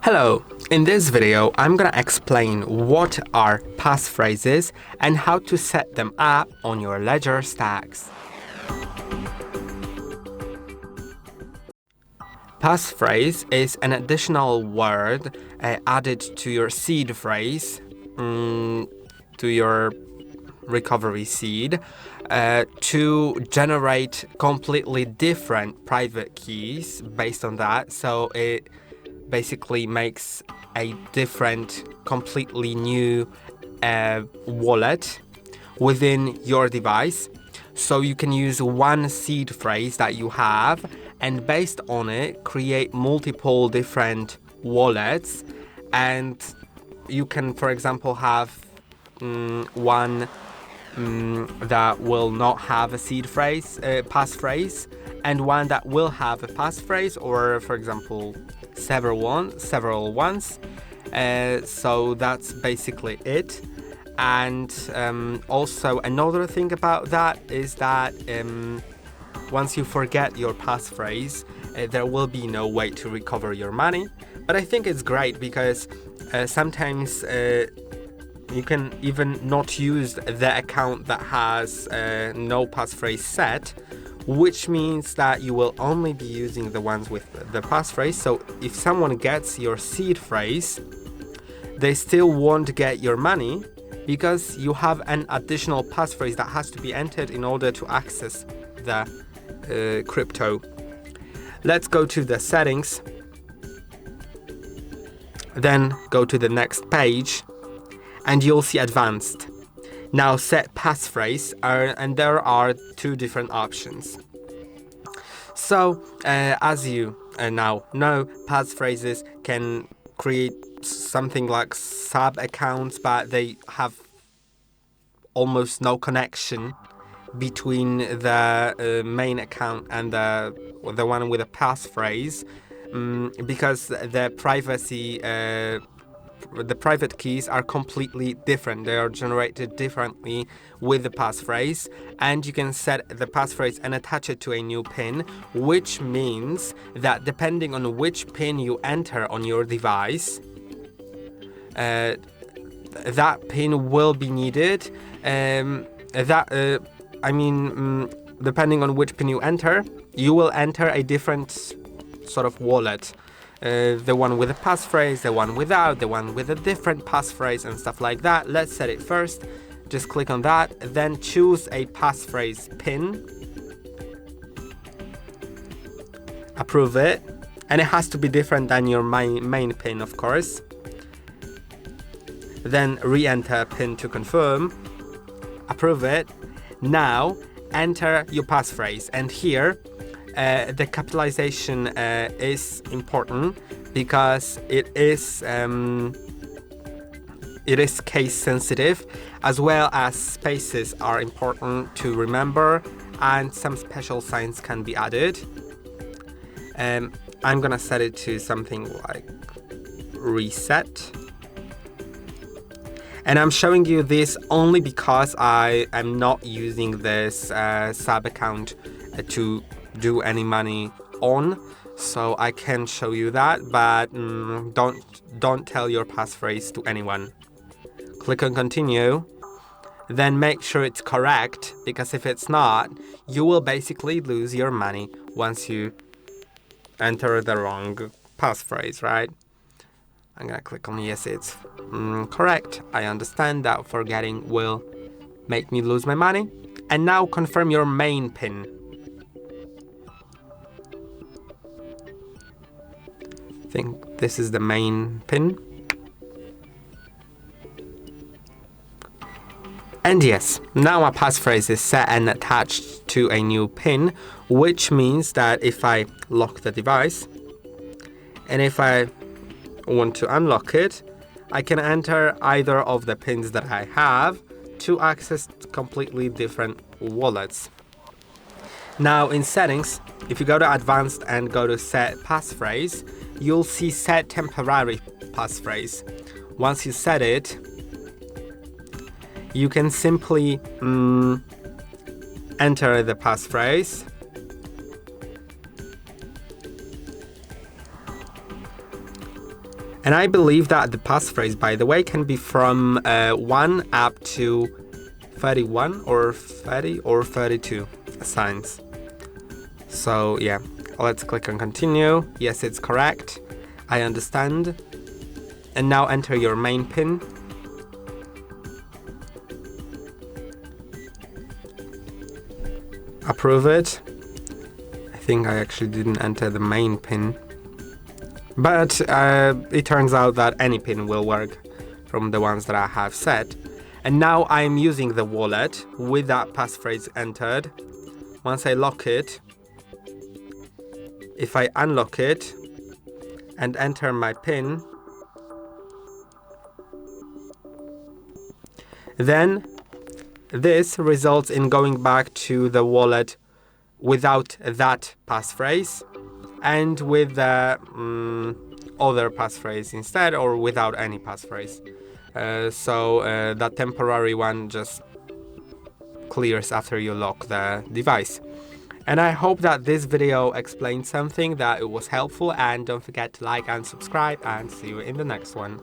Hello, in this video I'm gonna explain what are passphrases and how to set them up on your LEDGER Stax. Passphrase is an additional word added to your seed phrase, to your recovery seed, to generate completely different private keys based on that. So it basically makes a different, completely new wallet within your device. So you can use one seed phrase that you have and based on it create multiple different wallets, and you can, for example, have one that will not have a seed phrase, passphrase, and one that will have a passphrase, or for example several ones. So that's basically it. And also another thing about that is that once you forget your passphrase, there will be no way to recover your money. But I think it's great because sometimes you can even not use the account that has no passphrase set, which means that you will only be using the ones with the passphrase. So if someone gets your seed phrase, they still won't get your money because you have an additional passphrase that has to be entered in order to access the crypto. Let's go to the settings, then go to the next page, and you'll see advanced. Now set passphrase, and there are two different options. So as you now know, passphrases can create something like sub accounts, but they have almost no connection between the main account and the one with a passphrase, because the private keys are completely different. They are generated differently with the passphrase, and you can set the passphrase and attach it to a new PIN, which means that depending on which PIN you enter on your device, that PIN will be needed. Depending on which PIN you enter, you will enter a different sort of wallet. The one with a passphrase, the one without, the one with a different passphrase and stuff like that. Let's set it first. Just click on that, then choose a passphrase PIN. Approve it. And it has to be different than your main PIN, of course. Then re-enter PIN to confirm. Approve it. Now enter your passphrase, and here the capitalization is important because it is case sensitive, as well as spaces are important to remember, and some special signs can be added. I'm gonna set it to something like reset. And I'm showing you this only because I am not using this sub account to do any money on, so I can show you that, but don't tell your passphrase to anyone. Click on continue, then make sure it's correct, because if it's not, you will basically lose your money once you enter the wrong passphrase, right? I'm gonna click on yes, it's correct. I understand that forgetting will make me lose my money. And now confirm your main PIN. I think this is the main PIN. And yes, now my passphrase is set and attached to a new PIN, which means that if I lock the device, and if I want to unlock it, I can enter either of the pins that I have to access completely different wallets. Now in settings, if you go to advanced and go to set passphrase, you'll see set temporary passphrase. Once you set it, you can simply enter the passphrase. And I believe that the passphrase, by the way, can be from 1 up to 31 or 30 or 32 signs. So yeah, let's click on continue. Yes, it's correct. I understand. And now enter your main pin. Approve it. I think I actually didn't enter the main pin. But it turns out that any pin will work from the ones that I have set. And now I'm using the wallet with that passphrase entered. Once I lock it, if I unlock it and enter my pin, then this results in going back to the wallet without that passphrase and with the other passphrase instead, or without any passphrase. So that temporary one just clears after you lock the device. And I hope that this video explained something, that it was helpful, and don't forget to like and subscribe, and see you in the next one.